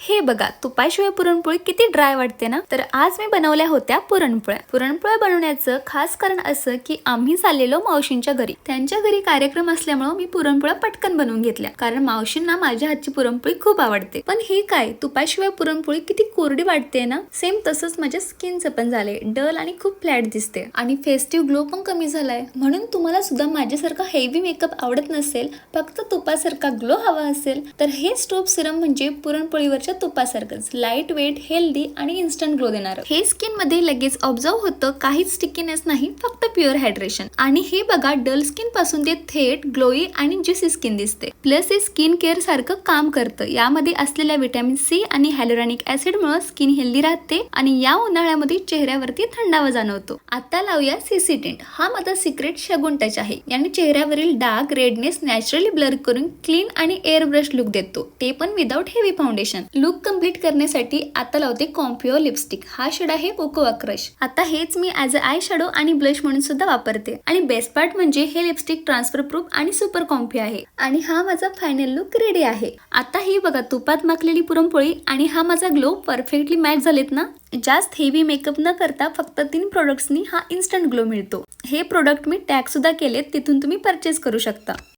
हे बघा, तुपाशिवाय पुरणपोळी किती ड्राय वाटते ना. तर आज मी बनवल्या होत्या पुरणपोळ्या बनवण्याचं खास कारण असं की आम्ही चाललेलो मावशींच्या घरी. त्यांच्या घरी कार्यक्रम असल्यामुळे मी पुरणपोळ्या पटकन बनवून घेतल्या, कारण मावशींना माझ्या हातची पुरणपोळी खूप आवडते. पण हे काय, तुपाशिवाय पुरणपोळी किती कोरडी वाटते ना. सेम तसंच माझ्या स्किनचं पण झालंय, डल आणि खूप फ्लॅट दिसते आणि फेस्टिव्ह ग्लो पण कमी झालाय. म्हणून तुम्हाला सुद्धा माझ्यासारखा हेवी मेकअप आवडत नसेल, फक्त तुपासारखा ग्लो हवा असेल, तर हे स्टोप सिरम म्हणजे पुरणपोळीवरच्या तुपासारखंच लाईट वेट, हेल्दी आणि इन्स्टंट ग्लो देणार. हे स्किन मध्ये लगेच ऑब्झर्व होतं, काहीच स्टिकीनेस नाही, फक्त प्युअर हायड्रेशन. आणि हे बघा, डल स्किन पासून ते थेट ग्लोई आणि ज्युसी स्किन दिसते. प्लस हे स्किन केअर सारखं काम करतं. यामध्ये असलेल्या व्हिटॅमिन सी आणि हायलोरॉनिक ऍसिड मुळे स्किन हेल्दी राहते आणि या उन्हाळ्यामध्ये चेहऱ्यावरती थंडावा जाणवतो. आता लावूया सीसी टिंट. हा माझा सिक्रेट शगुन टच आहे. याने चेहऱ्यावरील डार्क रेडनेस नॅचरली ब्लर करून क्लीन आणि एअर ब्रश लुक देतो, ते पण without heavy foundation. Look complete करण्यासाठी आता लावते कॉम्प्युअर लिपस्टिक. हा शेड आहे कोकोआ क्रश. आता हेच मी ऍज अ आय शॅडो आणि ब्लश म्हणून सुद्धा वापरते. आणि बेस्ट पार्ट म्हणजे हे लिपस्टिक ट्रान्सफर प्रूफ आणि सुपर कॉम्फी आहे. आणि हा माझा फायनल लुक रेडी आहे. आता ही बघा, तुपात माखलेली पुरणपोळी आणि हा माझा ग्लो परफेक्टली मॅच झालेत ना. जास्त हेवी मेकअप न करता फक्त 3 प्रोडक्ट्सनी हा इन्स्टंट ग्लो मिळतो. हे प्रोडक्ट मी टॅग सुद्धा केलेत, तिथून तुम्ही परचेस करू शकता.